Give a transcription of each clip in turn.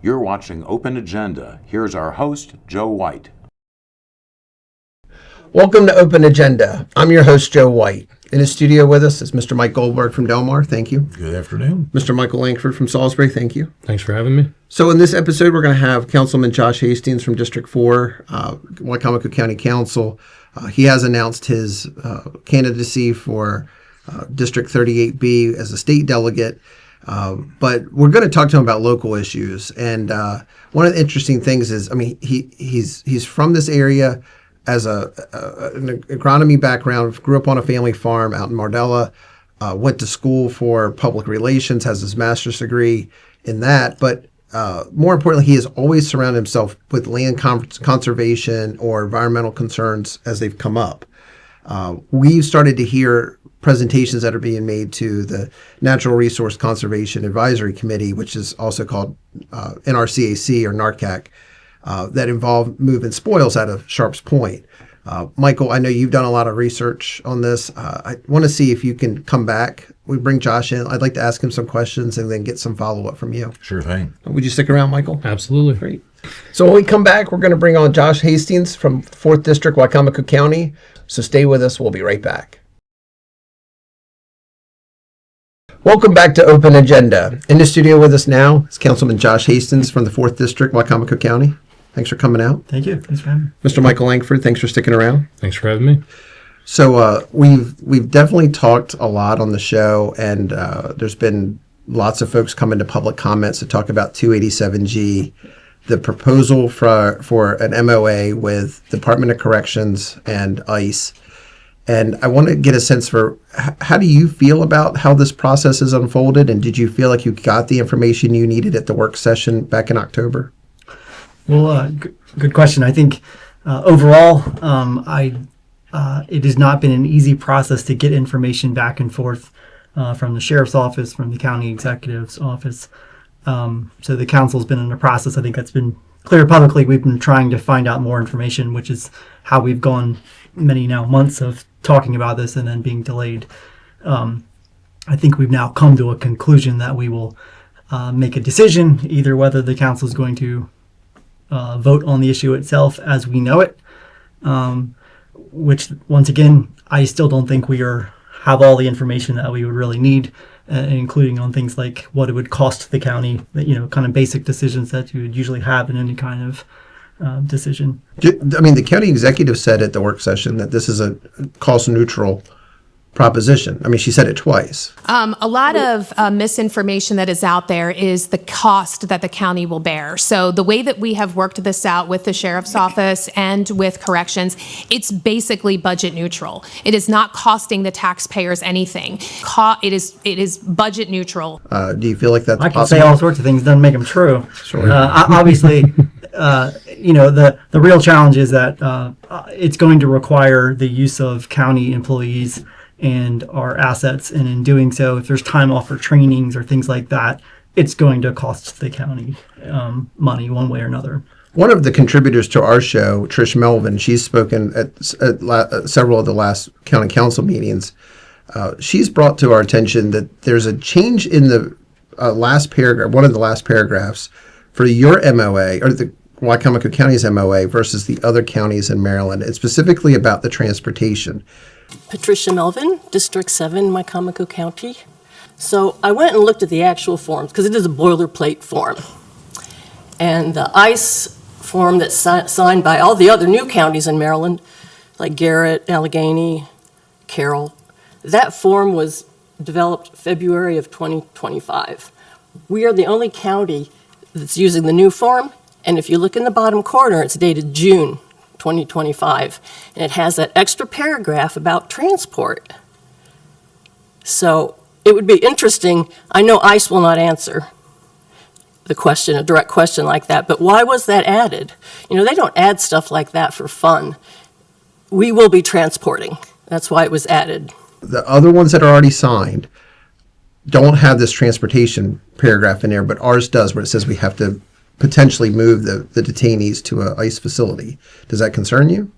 You're watching Open Agenda. Here's our host, Joe White. Welcome to Open Agenda. I'm your host, Joe White. In the studio with us is Mr. Mike Goldberg from Delmar. Thank you. Good afternoon. Mr. Michael Langford from Salisbury. Thank you. Thanks for having me. So in this episode, we're going to have Councilman Josh Hastings from District 4, Wycomico County Council. He has announced his candidacy for District 38B as a state delegate. But we're going to talk to him about local issues. And one of the interesting things is, he's from this area as an agronomy background, grew up on a family farm out in Mardella, went to school for public relations, has his master's degree in that. But more importantly, he has always surrounded himself with land conservation or environmental concerns as they've come up. We've started to hear presentations that are being made to the Natural Resource Conservation Advisory Committee, which is also called NRCAC or NARCAC, that involve moving spoils out of Sharps Point. Michael, I know you've done a lot of research on this. I want to see if you can come back. We bring Josh in. I'd like to ask him some questions and then get some follow-up from you. Sure thing. Would you stick around, Michael? Absolutely. Great. So when we come back, we're going to bring on Josh Hastings from 4th District, Wycomico County. So stay with us. We'll be right back. Welcome back to Open Agenda. In the studio with us now is Councilman Josh Hastings from the 4th District, Wycomico County. Thanks for coming out. Thank you. Thanks for having me. Mr. Michael Langford, thanks for sticking around. Thanks for having me. So we've definitely talked a lot on the show, and there's been lots of folks come into public comments to talk about 287G, the proposal for an MOA with Department of Corrections and ICE. And I want to get a sense for how do you feel about how this process has unfolded, and did you feel like you got the information you needed at the work session back in October? Well, good question. I think overall, it has not been an easy process to get information back and forth from the sheriff's office, from the county executive's office. So the council's been in a process. I think that's been clear publicly. We've been trying to find out more information, which is how we've gone many now months of talking about this and then being delayed. I think we've now come to a conclusion that we will make a decision, either whether the council is going to vote on the issue itself as we know it, which once again, I still don't think we have all the information that we would really need, including on things like what it would cost the county, kind of basic decisions that you would usually have in any kind of decision. I mean, the county executive said at the work session that this is a cost neutral proposition. I mean, she said it twice. A lot of misinformation that is out there is the cost that the county will bear. So the way that we have worked this out with the sheriff's office and with corrections, it's basically budget neutral. It is not costing the taxpayers anything. It is budget neutral. Do you feel like that's possible? I can say all sorts of things, doesn't make them true. Sure. Obviously, the real challenge is that it's going to require the use of county employees and our assets, and in doing so, if there's time off for trainings or things like that, it's going to cost the county money one way or another. One of the contributors to our show, Trish Melvin, she's spoken at several of the last county council meetings. She's brought to our attention that there's a change in the last paragraph, one of the last paragraphs, for your MOA, or the Wycomico County's MOA versus the other counties in Maryland. It's specifically about the transportation. Patricia Melvin, District 7, Wycomico County. So I went and looked at the actual forms, because it is a boilerplate form. And the ICE form that's signed by all the other new counties in Maryland, like Garrett, Allegheny, Carroll, that form was developed February of 2025. We are the only county that's using the new form, and if you look in the bottom corner, it's dated June 2025, and it has that extra paragraph about transport. So it would be interesting. I know ICE will not answer the question, a direct question like that, but why was that added? They don't add stuff like that for fun. We will be transporting. That's why it was added. The other ones that are already signed don't have this transportation paragraph in there, but ours does, where it says we have to potentially move the detainees to a ICE facility. Does that concern you?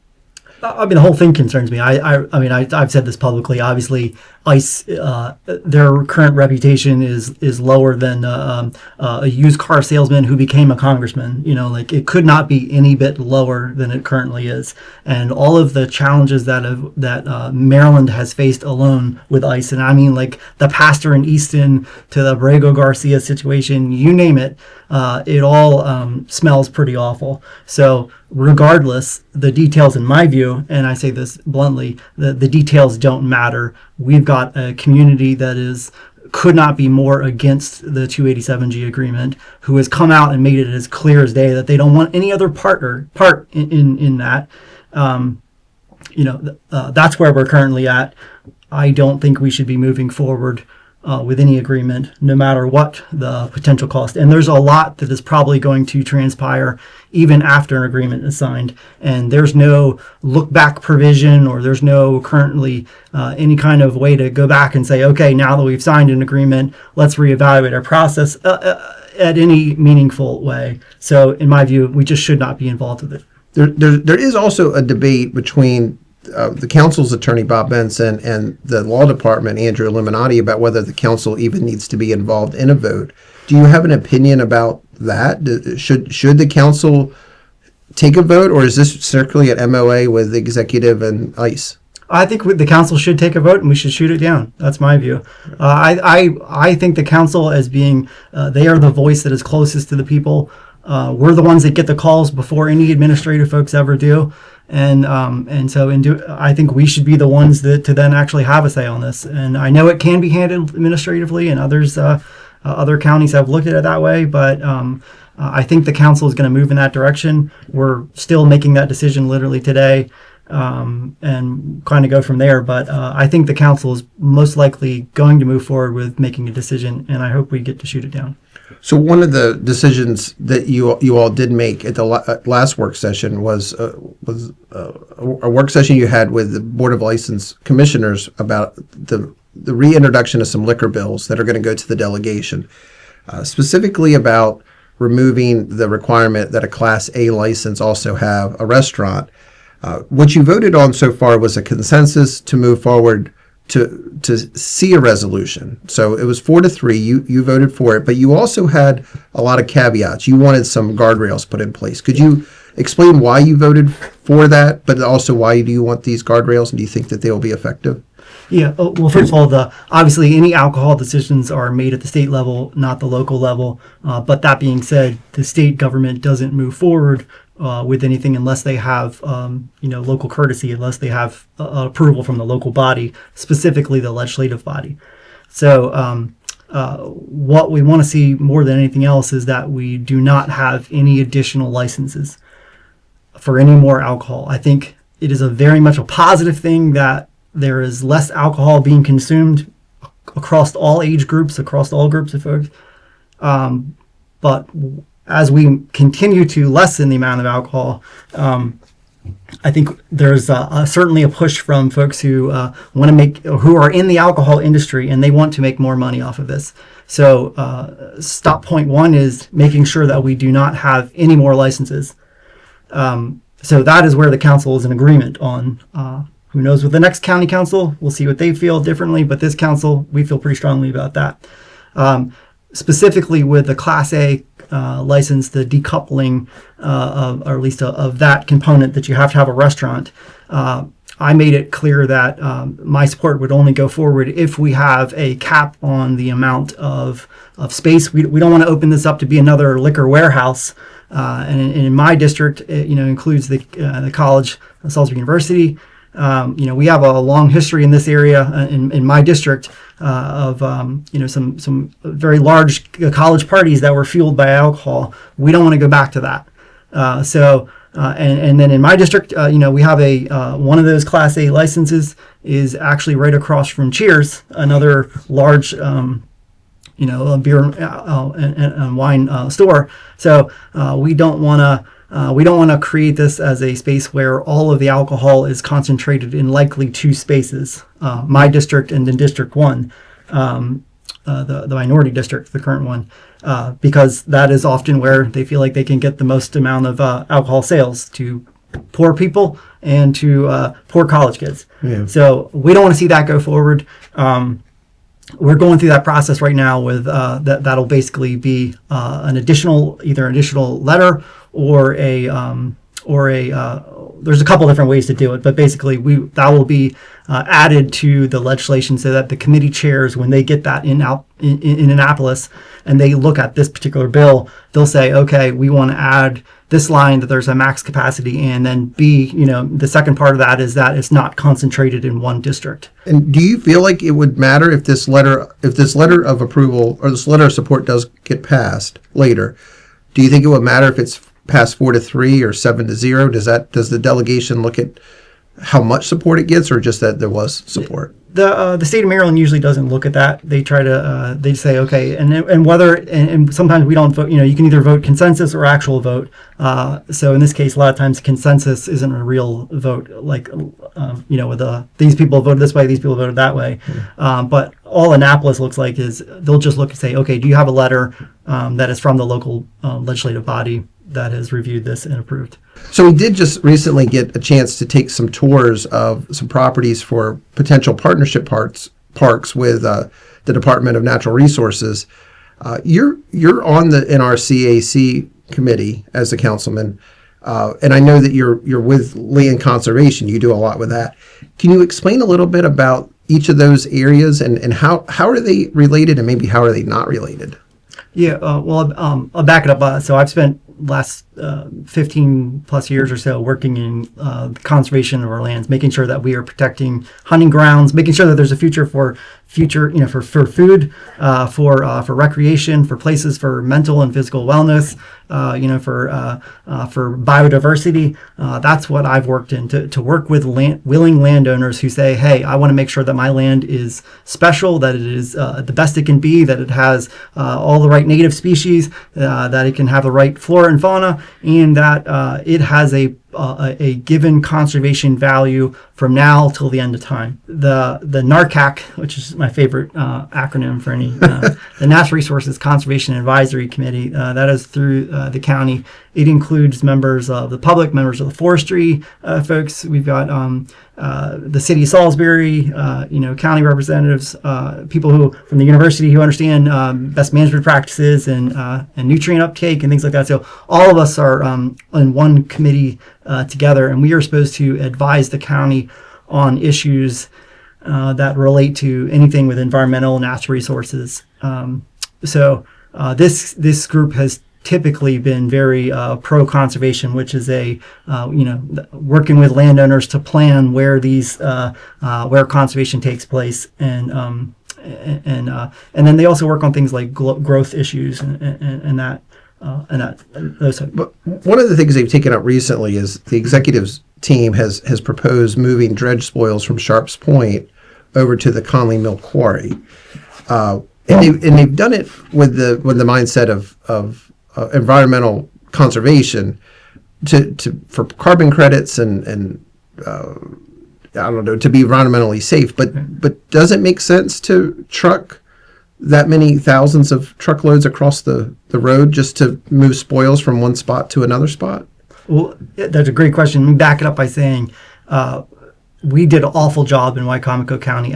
I mean, the whole thing concerns me. I've said this publicly. Obviously, ICE, their current reputation is lower than a used car salesman who became a congressman. Like it could not be any bit lower than it currently is. And all of the challenges that Maryland has faced alone with ICE, and I mean like the pastor in Easton to the Borrego Garcia situation, you name it, it all smells pretty awful. So regardless, the details, in my view, and I say this bluntly, the details don't matter. We've got a community that could not be more against the 287G agreement, who has come out and made it as clear as day that they don't want any other part in that. That's where we're currently at. I don't think we should be moving forward with any agreement, no matter what the potential cost. And there's a lot that is probably going to transpire even after an agreement is signed. And there's no look back provision, or there's no currently any kind of way to go back and say, okay, now that we've signed an agreement, let's reevaluate our process at any meaningful way. So in my view, we just should not be involved with it. There is also a debate between the council's attorney, Bob Benson, and the law department, Andrew Illuminati, about whether the council even needs to be involved in a vote. Do you have an opinion about that? Should the council take a vote, or is this strictly an MOA with the executive and ICE? I think the council should take a vote, and we should shoot it down. That's my view. I think the council, as being they are the voice that is closest to the people. We're the ones that get the calls before any administrative folks ever do. And so I think we should be the ones to then actually have a say on this. And I know it can be handled administratively, and other counties have looked at it that way. But I think the council is going to move in that direction. We're still making that decision literally today, and kind of go from there. But I think the council is most likely going to move forward with making a decision, and I hope we get to shoot it down. So one of the decisions that you all did make at the last work session was a work session you had with the Board of License Commissioners about the reintroduction of some liquor bills that are going to go to the delegation, specifically about removing the requirement that a Class A license also have a restaurant. What you voted on so far was a consensus to move forward to see a resolution. So it was 4-3. You voted for it, but you also had a lot of caveats. You wanted some guardrails put in place. Could you explain why you voted for that, but also why do you want these guardrails, and do you think that they will be effective? Yeah. Well, first of all, obviously any alcohol decisions are made at the state level, not the local level. But that being said, the state government doesn't move forward with anything unless they have, local courtesy, unless they have approval from the local body, specifically the legislative body. So what we want to see more than anything else is that we do not have any additional licenses for any more alcohol. I think it is very much a positive thing that there is less alcohol being consumed across all age groups, across all groups of folks. But as we continue to lessen the amount of alcohol, I think there's certainly a push from folks who who are in the alcohol industry, and they want to make more money off of this. So stop point one is making sure that we do not have any more licenses. So that is where the council is in agreement on. Who knows with the next county council? We'll see what they feel differently, but this council, we feel pretty strongly about that. Specifically with the Class A license, the decoupling, or at least of that component that you have to have a restaurant, I made it clear that my support would only go forward if we have a cap on the amount of space. We don't want to open this up to be another liquor warehouse. And in my district, it includes the college, Salisbury University. We have a long history in this area in my district of some very large college parties that were fueled by alcohol. We don't want to go back to that. And then in my district, we have one of those Class A licenses is actually right across from Cheers, another large a beer and wine store. So we don't want to create this as a space where all of the alcohol is concentrated in likely two spaces, my district and then District 1, the minority district, the current one, because that is often where they feel like they can get the most amount of alcohol sales to poor people and to poor college kids. Yeah. So we don't want to see that go forward. We're going through that process right now with that'll basically be either an additional letter or there's a couple different ways to do it, but basically that will be added to the legislation so that the committee chairs, when they get that in Annapolis and they look at this particular bill, they'll say, okay, we want to add this line that there's a max capacity, and then B, the second part of that is that it's not concentrated in one district. And do you feel like it would matter if this letter of approval or this letter of support does get passed later? Do you think it would matter if it's passed 4-3 or 7-0? Does the delegation look at how much support it gets, or just that there was support? The state of Maryland usually doesn't look at that. They try to they say okay, and sometimes we don't vote. You can either vote consensus or actual vote. So in this case, a lot of times consensus isn't a real vote. Like with these people voted this way, these people voted that way. But all Annapolis looks like is they'll just look and say, okay, do you have a letter that is from the local legislative body that has reviewed this and approved? So we did just recently get a chance to take some tours of some properties for potential partnership parks with the Department of Natural Resources. You're on the NRCAC committee as a councilman, and I know that you're with land conservation. You do a lot with that. Can you explain a little bit about each of those areas and how are they related, and maybe how are they not related? Yeah, I'll back it up. So I've spent last 15 plus years or so working in the conservation of our lands, making sure that we are protecting hunting grounds, making sure that there's a future for food, for recreation, for places for mental and physical wellness, for biodiversity. That's what I've worked in, to work with willing landowners who say, hey, I want to make sure that my land is special, that it is the best it can be, that it has all the right native species, that it can have the right flora and fauna, and that it has a given conservation value from now till the end of time. The NARCAC, which is my favorite acronym for any, the Natural Resources Conservation Advisory Committee, that is through the county. It includes members of the public, members of the forestry folks. We've got the city of Salisbury, county representatives, people who from the university who understand best management practices and nutrient uptake and things like that. So all of us are in one committee together, and we are supposed to advise the county on issues that relate to anything with environmental, natural resources. So this group has typically been very pro-conservation, which is working with landowners to plan where where conservation takes place, and then they also work on things like growth issues and those. But one of the things they've taken up recently is the executives team has proposed moving dredge spoils from Sharps Point over to the Conley Mill Quarry, and they've done it with the mindset of environmental conservation for carbon credits and I don't know, to be environmentally safe. But does it make sense to truck that many thousands of truckloads across the road just to move spoils from one spot to another spot? Well, that's a great question. Let me back it up by saying we did an awful job in Wicomico County.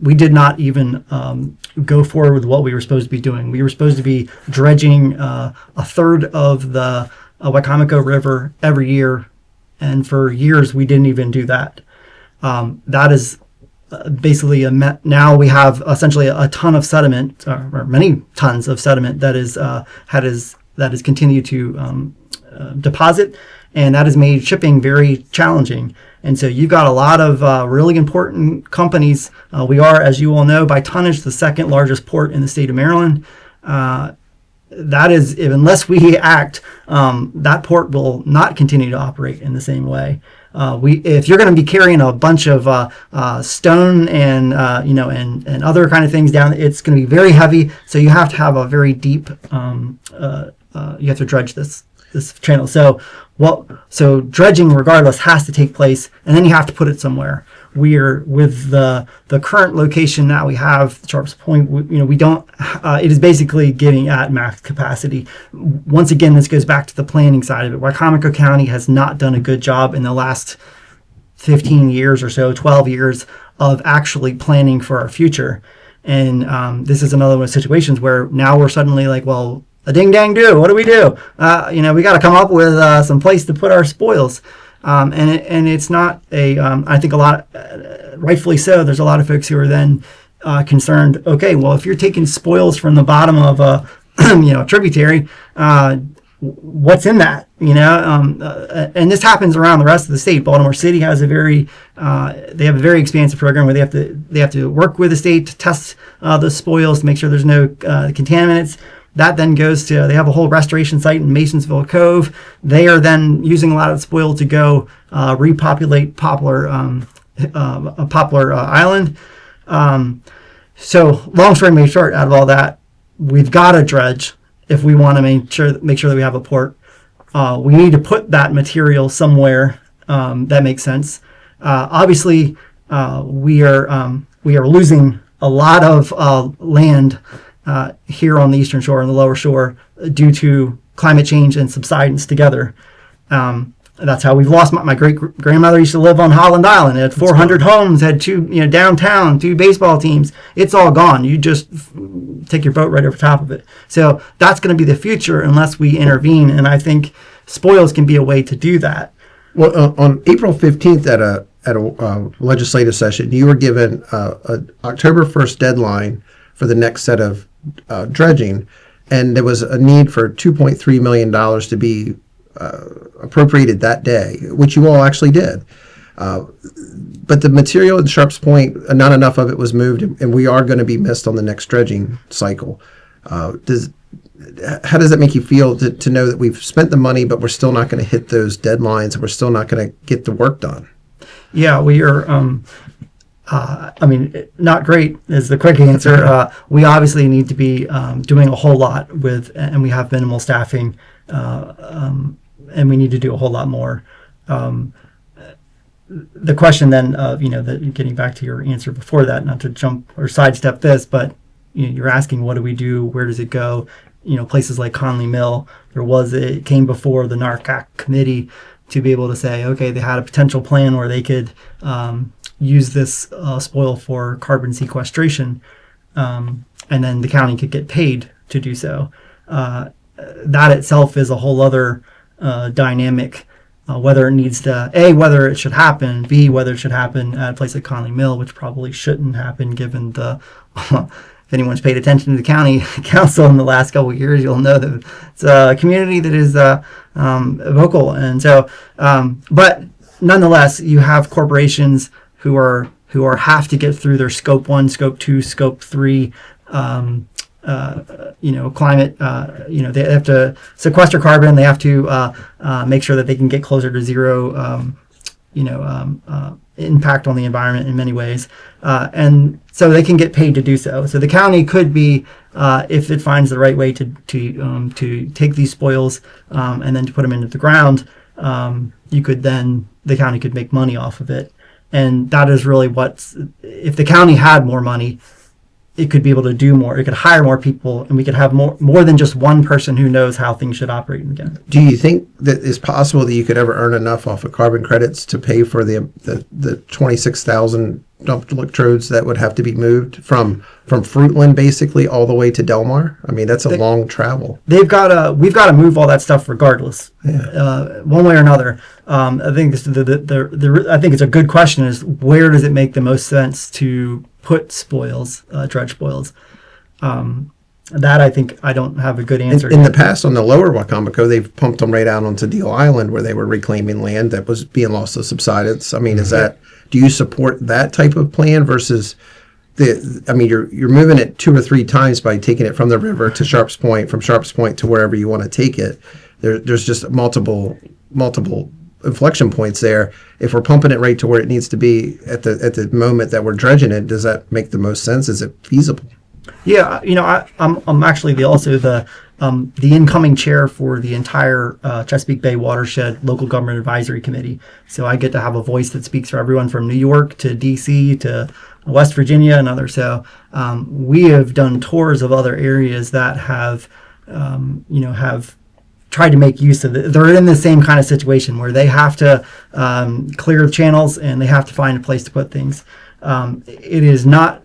We did not even go forward with what we were supposed to be doing. We were supposed to be dredging a third of the Wicomico River every year, and for years we didn't even do that. That is basically now we have essentially a ton of sediment, or many tons of sediment that is continued to deposit, and that has made shipping very challenging. And so you've got a lot of really important companies. We are, as you all know, by tonnage, the second largest port in the state of Maryland. That is, unless we act, that port will not continue to operate in the same way. If you're going to be carrying a bunch of stone and and other kind of things down, it's going to be very heavy. So you have to have a very deep. You have to dredge this channel. So dredging, regardless, has to take place, and then you have to put it somewhere. we're with the current location that we have, Sharps Point. We don't. It is basically getting at max capacity. Once again, this goes back to the planning side of it. Wycomico County has not done a good job in the last 15 years or so, 12 years of actually planning for our future. And this is another one of those situations where now we're suddenly like, well, a ding dang do. What do we do? We got to come up with some place to put our spoils. And it's not I think a lot, rightfully so, there's a lot of folks who are then concerned, okay, well, if you're taking spoils from the bottom of a, tributary, what's in that? And this happens around the rest of the state. Baltimore City has they have a very expansive program where they have to work with the state to test the spoils to make sure there's no contaminants. That then goes to, they have a whole restoration site in Masonsville Cove. They are then using a lot of spoil to go repopulate Poplar Island. So long story made short, out of all that, we've got to dredge if we want to make sure that we have a port. We need to put that material somewhere that makes sense. Obviously, we are losing a lot of land here on the eastern shore and the lower shore due to climate change and subsidence together. That's how we've lost. My great grandmother used to live on Holland Island. It had 400 homes, had two, downtown, 2 baseball teams. It's all gone. You just take your boat right over top of it. So that's going to be the future unless we intervene. And I think spoils can be a way to do that. Well, on April 15th at a legislative session, you were given a October 1st deadline for the next set of dredging, and there was a need for $2.3 million to be appropriated that day, which you all actually did. But the material in Sharps Point, not enough of it was moved, and we are going to be missed on the next dredging cycle. How does that make you feel to know that we've spent the money, but we're still not going to hit those deadlines, and we're still not going to get the work done? Yeah, we are. Not great is the quick answer. We obviously need to be doing a whole lot and we have minimal staffing, and we need to do a whole lot more. The question then, getting back to your answer before that, not to jump or sidestep this, but you're asking, what do we do? Where does it go? Places like Conley Mill, it came before the NARCAC committee to be able to say, okay, they had a potential plan where they could use this spoil for carbon sequestration, and then the county could get paid to do so. That itself is a whole other dynamic, whether it needs to, A, whether it should happen, B, whether it should happen at a place like Conley Mill, which probably shouldn't happen given the, if anyone's paid attention to the county council in the last couple of years, you'll know that it's a community that is vocal. And so, but nonetheless, you have corporations who have to get through their scope 1, scope 2, scope 3, climate, they have to sequester carbon. They have to make sure that they can get closer to zero, impact on the environment in many ways. And so they can get paid to do so. So the county could be, if it finds the right way to take these spoils and then to put them into the ground, the county could make money off of it. And that is really if the county had more money, it could be able to do more. It could hire more people, and we could have more than just one person who knows how things should operate again. Do you think that it's possible that you could ever earn enough off of carbon credits to pay for the 26,000 dump electrodes that would have to be moved from Fruitland basically all the way to Delmar? I mean, that's a long travel. We've got to move all that stuff regardless, one way or another. I think I think it's a good question: is where does it make the most sense to put spoils, dredge spoils? That I think I don't have a good answer. In the past, on the lower Wacomico, they've pumped them right out onto Deal Island where they were reclaiming land that was being lost to subsidence. I mean, do you support that type of plan versus you're moving it 2 or 3 times by taking it from the river to Sharps Point, from Sharps Point to wherever you want to take it. There's just multiple inflection points there. If we're pumping it right to where it needs to be at the moment that we're dredging it, does that make the most sense? Is it feasible? Yeah, I'm actually also the the incoming chair for the entire Chesapeake Bay Watershed Local Government Advisory Committee. So I get to have a voice that speaks for everyone from New York to DC to West Virginia and others. So we have done tours of other areas that have, have tried to make use of it. They're in the same kind of situation where they have to clear the channels and they have to find a place to put things. It is not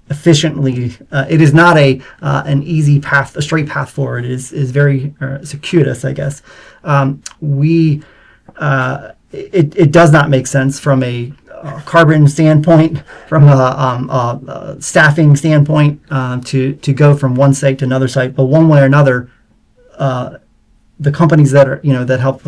efficiently. It is not an easy path, a straight path forward. It is very circuitous, I guess. It does not make sense from a carbon standpoint, from a staffing standpoint, to go from one site to another site. But one way or another, the companies that are that help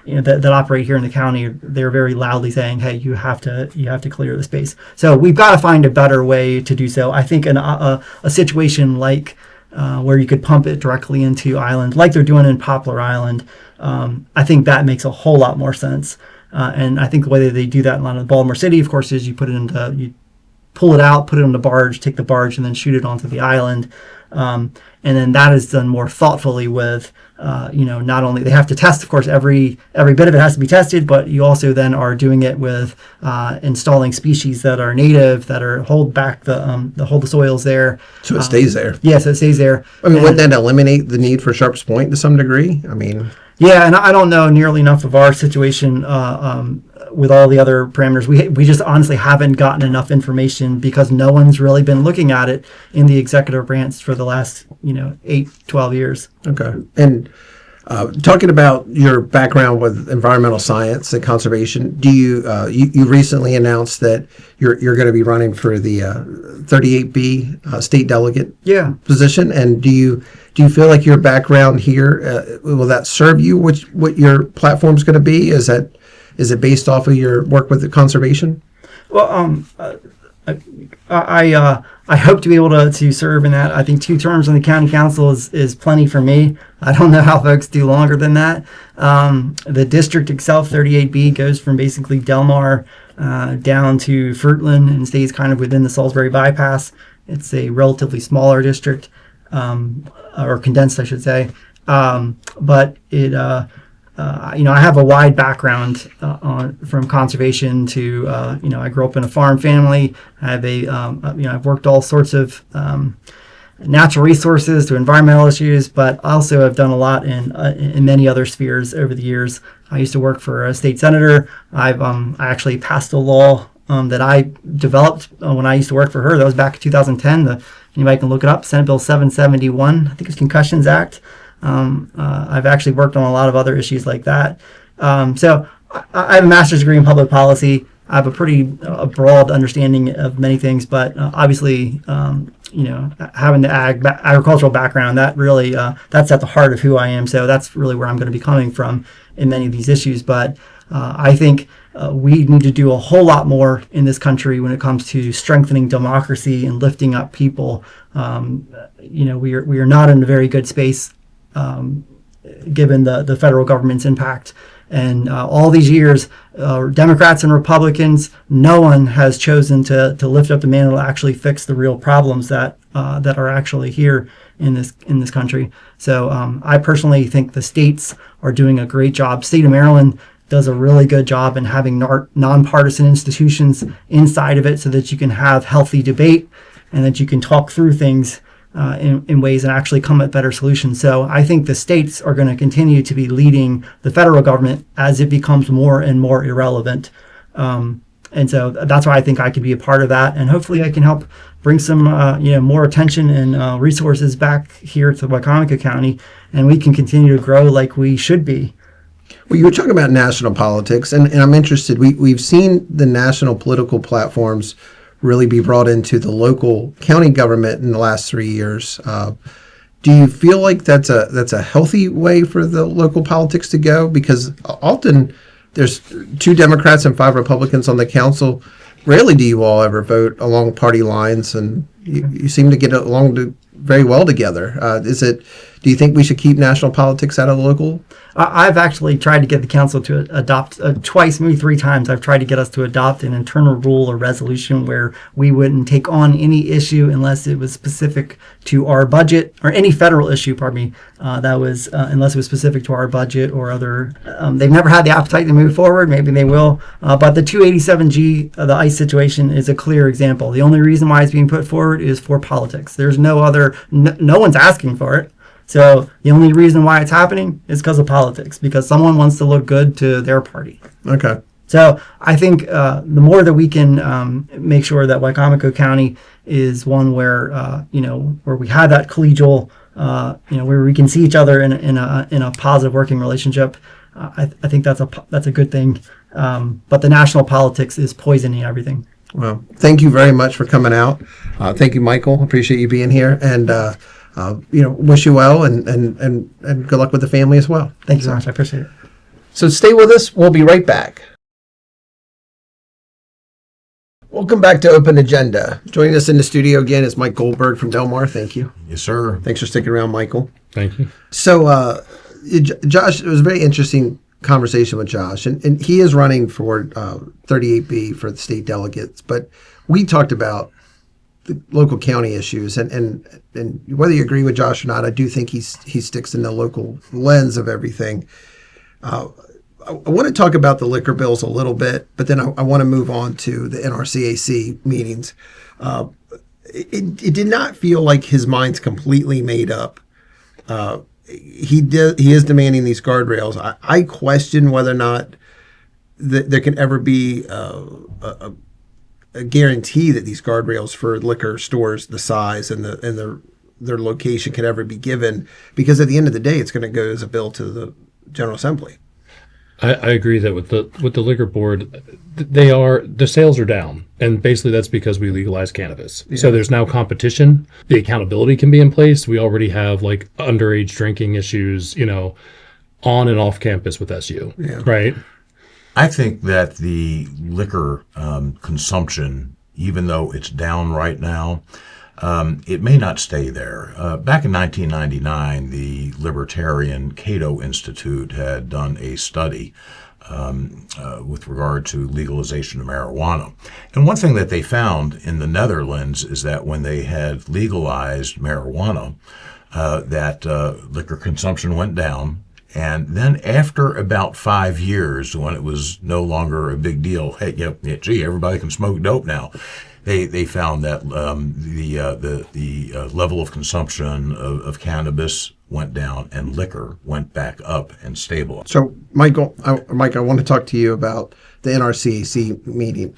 that operate here in the county, they're very loudly saying, "Hey, you have to clear the space." So we've got to find a better way to do so. I think a situation like where you could pump it directly into Island, like they're doing in Poplar Island, I think that makes a whole lot more sense. And I think the way that they do that in Baltimore City, of course, is you pull it out, put it on the barge, take the barge, and then shoot it onto the island. And then that is done more thoughtfully with, not only they have to test, of course, every bit of it has to be tested, but you also then are doing it with installing species that are native, that are hold the soils there. So it stays there. Yeah, so it stays there. I mean, wouldn't that eliminate the need for Sharps Point to some degree? I mean, yeah, and I don't know nearly enough of our situation with all the other parameters. We just honestly haven't gotten enough information because no one's really been looking at it in the executive branch for the last 8-12 years. Okay. And talking about your background with environmental science and conservation, do you recently announced that you're going to be running for the 38B state delegate position, and do you feel like your background here will that serve you? What your platform's going to be? Is it based off of your work with the conservation? Well, I hope to be able to serve in that. I think 2 terms on the county council is plenty for me. I don't know how folks do longer than that. The district itself, 38B, goes from basically Delmar down to Fruitland and stays kind of within the Salisbury bypass. It's a relatively smaller district, or condensed, I should say. But it, I have a wide background from conservation to, I grew up in a farm family. I have I've worked all sorts of natural resources to environmental issues, but also have done a lot in many other spheres over the years. I used to work for a state senator. I actually passed a law that I developed when I used to work for her. That was back in 2010. Anybody can look it up. Senate Bill 771. I think it's Concussions Act. I've actually worked on a lot of other issues like that. So I have a master's degree in public policy. I have a pretty broad understanding of many things, but obviously, having the agricultural background, that really that's at the heart of who I am. So that's really where I'm going to be coming from in many of these issues. But I think we need to do a whole lot more in this country when it comes to strengthening democracy and lifting up people. We are not in a very good space. Given the federal government's impact. And all these years, Democrats and Republicans, no one has chosen to lift up the mantle to actually fix the real problems that are actually here in this country. So I personally think the states are doing a great job. State of Maryland does a really good job in having nonpartisan institutions inside of it so that you can have healthy debate and that you can talk through things in ways and actually come at better solutions. So I think the states are going to continue to be leading the federal government as it becomes more and more irrelevant. And so that's why I think I could be a part of that. And hopefully I can help bring some more attention and resources back here to Wycomico County, and we can continue to grow like we should be. Well, you were talking about national politics, and I'm interested. We've seen the national political platforms really be brought into the local county government in the last 3 years. Do you feel like that's a healthy way for the local politics to go? Because often there's 2 Democrats and 5 Republicans on the council. Rarely do you all ever vote along party lines, and you seem to get along very well together. Do you think we should keep national politics out of the local? I've actually tried to get the council to adopt twice, maybe 3 times. I've tried to get us to adopt an internal rule or resolution where we wouldn't take on any issue unless it was specific to our budget, or any federal issue, pardon me, that was unless it was specific to our budget or other. They've never had the appetite to move forward. Maybe they will. But the 287G, the ICE situation, is a clear example. The only reason why it's being put forward is for politics. There's no other. No one's asking for it. So the only reason why it's happening is because of politics, because someone wants to look good to their party. Okay. So I think the more that we can make sure that Wycomico County is one where where we have that collegial, where we can see each other in a positive working relationship, I think that's a good thing. But the national politics is poisoning everything. Well, thank you very much for coming out. Thank you, Michael. Appreciate you being here, and wish you well, and good luck with the family as well. Thank you so much. I appreciate it. So stay with us. We'll be right back. Welcome back to Open Agenda. Joining us in the studio again is Mike Goldberg from Del Mar. Thank you. Yes, sir. Thanks for sticking around, Michael. Thank you. So, Josh, it was a very interesting conversation with Josh, and he is running for 38B for the state delegates. But we talked about the local county issues, and whether you agree with Josh or not, I do think he sticks in the local lens of everything. I want to talk about the liquor bills a little bit, but then I want to move on to the NRCAC meetings. It did not feel like his mind's completely made up. He is demanding these guardrails. I question whether or not there can ever be a guarantee that these guardrails for liquor stores, the size and their location, can ever be given, because at the end of the day, it's going to go as a bill to the General Assembly. I agree that with the liquor board, the sales are down, and basically that's because we legalized cannabis. Yeah. So there's now competition. The accountability can be in place. We already have like underage drinking issues, on and off campus with SU, right? I think that the liquor consumption, even though it's down right now, it may not stay there. Back in 1999, the Libertarian Cato Institute had done a study with regard to legalization of marijuana. And one thing that they found in the Netherlands is that when they had legalized marijuana, that liquor consumption went down. And then after about 5 years, when it was no longer a big deal, hey, gee, everybody can smoke dope now. They found that the level of consumption of cannabis went down and liquor went back up and stabilized. So, Mike, I want to talk to you about the NRCAC meeting.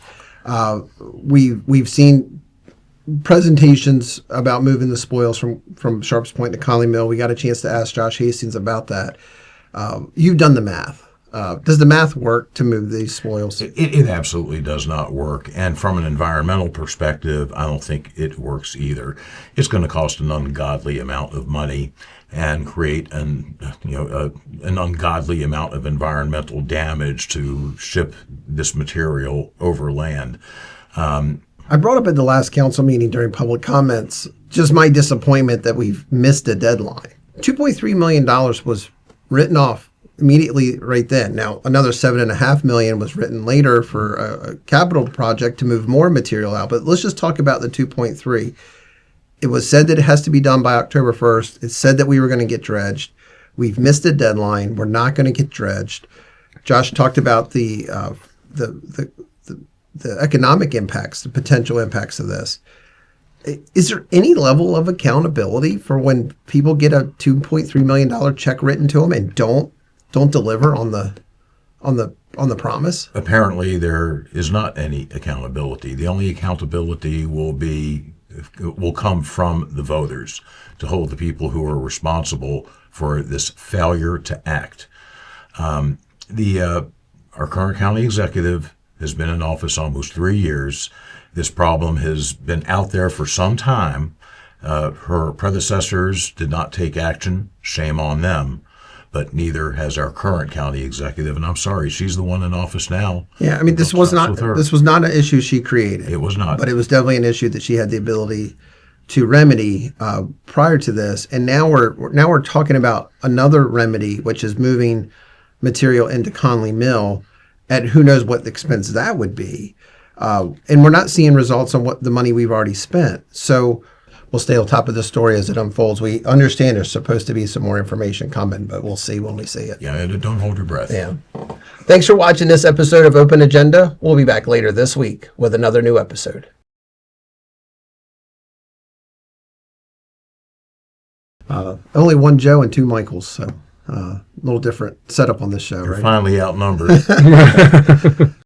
We've seen presentations about moving the spoils from Sharps Point to Conley Mill. We got a chance to ask Josh Hastings about that. You've done the math. Does the math work to move these spoils? It absolutely does not work. And from an environmental perspective, I don't think it works either. It's going to cost an ungodly amount of money and create an ungodly amount of environmental damage to ship this material over land. I brought up at the last council meeting during public comments just my disappointment that we've missed a deadline. $2.3 million was written off immediately right then. Now, another $7.5 million was written later for a capital project to move more material out. But let's just talk about the 2.3. It was said that it has to be done by October 1st. It said that we were going to get dredged. We've missed a deadline. We're not going to get dredged. Josh talked about the economic impacts, the potential impacts of this. Is there any level of accountability for when people get a $2.3 million check written to them and don't deliver on the promise? Apparently, there is not any accountability. The only accountability will come from the voters to hold the people who are responsible for this failure to act. Our current county executive has been in office almost 3 years. This problem has been out there for some time. Her predecessors did not take action. Shame on them. But neither has our current county executive, and I'm sorry, she's the one in office now. Yeah, I mean, this was not an issue she created. It was not. But it was definitely an issue that she had the ability to remedy prior to this, and now we're talking about another remedy, which is moving material into Conley Mill, at who knows what the expense that would be, and we're not seeing results on what the money we've already spent. So we'll stay on top of the story as it unfolds. We understand there's supposed to be some more information coming, but we'll see when we see it. Yeah, don't hold your breath. Yeah. Thanks for watching this episode of Open Agenda. We'll be back later this week with another new episode. Only one Joe and two Michaels, so a little different setup on this show, You're right? finally outnumbered.